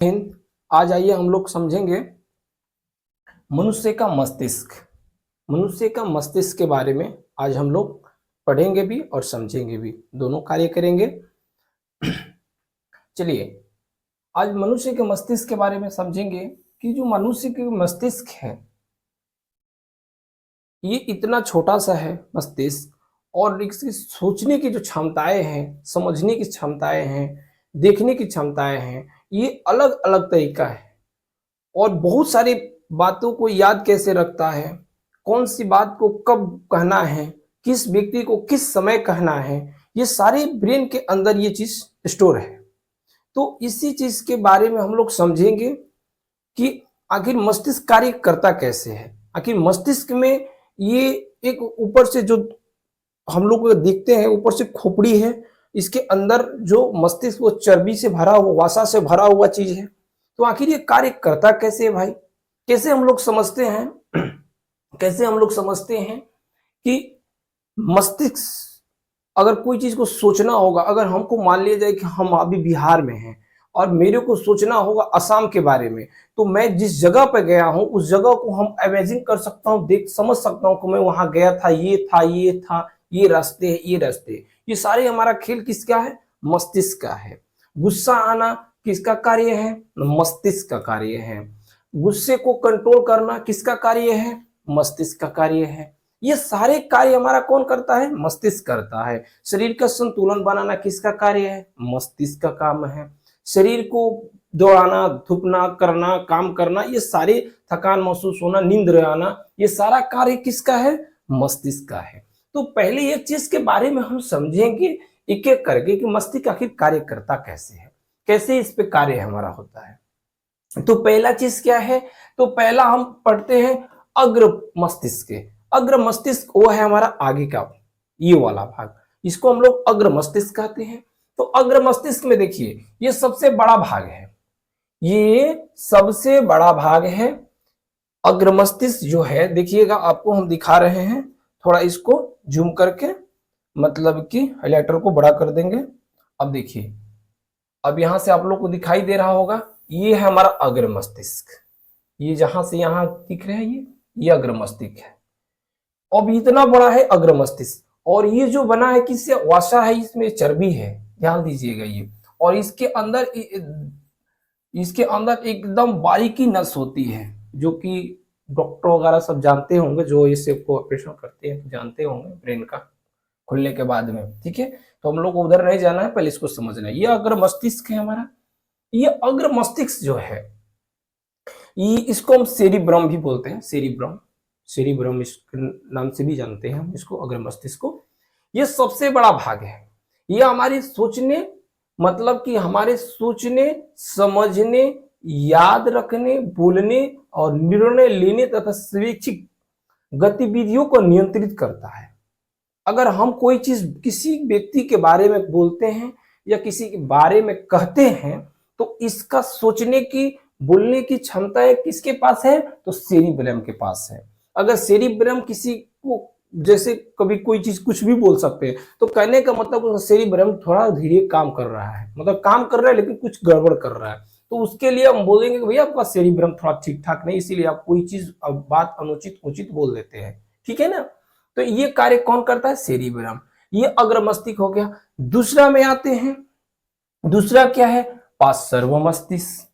हिंद। आज आइए हम लोग समझेंगे मनुष्य का मस्तिष्क। मनुष्य का मस्तिष्क के बारे में आज हम लोग पढ़ेंगे भी और समझेंगे भी, दोनों कार्य करेंगे। चलिए आज मनुष्य के मस्तिष्क के बारे में समझेंगे कि जो मनुष्य के मस्तिष्क है ये इतना छोटा सा है मस्तिष्क, और इसकी सोचने की जो क्षमताएं हैं, समझने की क्षमताएं हैं, देखने की क्षमताएं हैं, ये अलग अलग तरीका है। और बहुत सारी बातों को याद कैसे रखता है, कौन सी बात को कब कहना है, किस व्यक्ति को किस समय कहना है, ये सारे ब्रेन के अंदर ये चीज स्टोर है। तो इसी चीज के बारे में हम लोग समझेंगे कि आखिर मस्तिष्क कार्य करता कैसे है। आखिर मस्तिष्क में ये एक ऊपर से जो हम लोग देखते हैं, ऊपर से खोपड़ी है, इसके अंदर जो मस्तिष्क वो चर्बी से भरा हुआ, वसा से भरा हुआ चीज है। तो आखिर ये कार्य करता कैसे है भाई, कैसे हम लोग समझते हैं कैसे हम लोग समझते हैं कि मस्तिष्क अगर कोई चीज को सोचना होगा, अगर हमको मान लिया जाए कि हम अभी बिहार में हैं और मेरे को सोचना होगा असम के बारे में, तो मैं जिस जगह पे गया हूं उस जगह को हम इमेजिन कर सकता हूं, देख समझ सकता हूं कि मैं वहां गया था, ये था, ये था, ये रास्ते, ये रास्ते। ये सारे हमारा खेल किसका है? मस्तिष्क का है। गुस्सा आना किसका कार्य है? मस्तिष्क का कार्य है। गुस्से को कंट्रोल करना किसका कार्य है? मस्तिष्क का कार्य है। ये सारे कार्य हमारा कौन करता है? मस्तिष्क करता है। शरीर का संतुलन बनाना किसका कार्य है? मस्तिष्क का काम है। शरीर को दौड़ाना, धूपना, करना, काम करना, ये सारे थकान महसूस होना, नींद आना, ये सारा कार्य किसका है? मस्तिष्क का है। तो पहले एक चीज के बारे में हम समझेंगे एक एक करके कि मस्तिष्क आखिर कार्य करता कैसे है, कैसे इस पे कार्य हमारा होता है। तो पहला चीज क्या है? तो पहला हम पढ़ते हैं अग्र मस्तिष्क। अग्र मस्तिष्क वो है हमारा आगे का ये वाला भाग, इसको हम लोग अग्र मस्तिष्क कहते हैं। तो अग्र मस्तिष्क में देखिए ये सबसे बड़ा भाग है, ये सबसे बड़ा भाग है। अग्र मस्तिष्क जो है, देखिएगा आपको हम दिखा रहे हैं, थोड़ा इसको जूम करके, मतलब कि हाइलाइटर को बड़ा कर देंगे। अब देखिए, अब यहां से आप लोग को दिखाई दे रहा होगा, ये है हमारा अग्र मस्तिष्क। ये जहां से यहां दिख रहे हैं ये अग्र मस्तिष्क है। अब इतना बड़ा है अग्र मस्तिष्क, और ये जो बना है किससे? वसा है, इसमें चर्बी है, ध्यान दीजिएगा ये। और इसके अंदर एकदम बारीकी नस होती है, जो कि डॉक्टर वगैरह सब जानते होंगे, जो इसे को ऑपरेशन करते हैं तो जानते होंगे ब्रेन का खुलने के बाद में। ठीक है, तो हम लोग को उधर नहीं जाना है, पहले इसको समझना है। ये अग्र मस्तिष्क है हमारा। ये अग्र मस्तिष्क जो है, ये इसको हम सेरिब्रम भी बोलते हैं। सेरिब्रम, सेरिब्रम इस नाम से भी जानते हैं हम इसको, अग्र मस्तिष्क को। ये सबसे बड़ा भाग है। ये हमारी सोचने, मतलब कि हमारे सोचने, समझने, याद रखने, बोलने और निर्णय लेने तथा स्वैच्छिक गतिविधियों को नियंत्रित करता है। अगर हम कोई चीज किसी व्यक्ति के बारे में बोलते हैं या किसी के बारे में कहते हैं, तो इसका सोचने की, बोलने की क्षमता है किसके पास है? तो सेरिब्रम के पास है। अगर सेरिब्रम किसी को, जैसे कभी कोई चीज कुछ भी बोल सकते हैं, तो कहने का मतलब सेरिब्रम थोड़ा धीरे काम कर रहा है, मतलब काम कर रहा है लेकिन कुछ गड़बड़ कर रहा है। तो उसके लिए हम बोलेंगे कि भैया आपका सेरिब्रम थोड़ा ठीक ठाक नहीं, इसीलिए आप कोई चीज बात अनुचित उचित बोल देते हैं। ठीक है ना? तो ये कार्य कौन करता है? सेरिब्रम। ये अग्र मस्तिष्क हो गया। दूसरा में आते हैं, दूसरा क्या है? पार्श्व मस्तिष्क।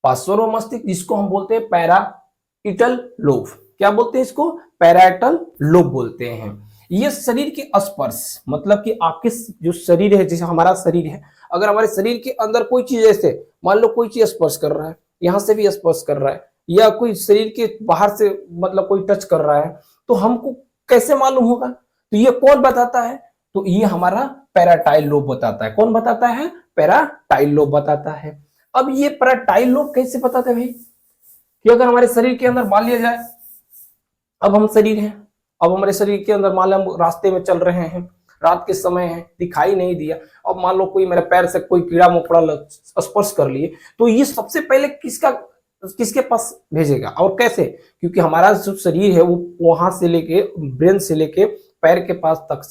पार्श्व मस्तिष्क जिसको हम बोलते हैं पैराइटल लोब। क्या बोलते हैं इसको? पैराइटल लोब बोलते हैं। ये शरीर के स्पर्श, मतलब कि आपके जो शरीर है, जैसे हमारा शरीर है, अगर हमारे शरीर के अंदर कोई चीज, ऐसे मान लो कोई चीज स्पर्श कर रहा है, यहां से भी स्पर्श कर रहा है, या कोई शरीर के बाहर से मतलब कोई टच कर रहा है, तो हमको कैसे मालूम होगा? तो ये कौन बताता है? तो ये हमारा पैराटाइल लोब बताता है। कौन बताता है? पैराटाइल लोब बताता है। अब ये पैराटाइल लोब कैसे बताता है भाई? कि अगर हमारे शरीर के अंदर मान लिया जाए, अब हम शरीर हैं, अब हमारे शरीर के अंदर मान लो हम रास्ते में चल रहे हैं, रात के समय है, दिखाई नहीं दिया, अब मान लो कोई मेरे पैर से कोई कीड़ा मकोड़ा स्पर्श कर लिए, तो ये सबसे पहले किसके पास भेजेगा और कैसे? क्योंकि हमारा जो शरीर है वो वहां से लेके, ब्रेन से लेके पैर के पास तक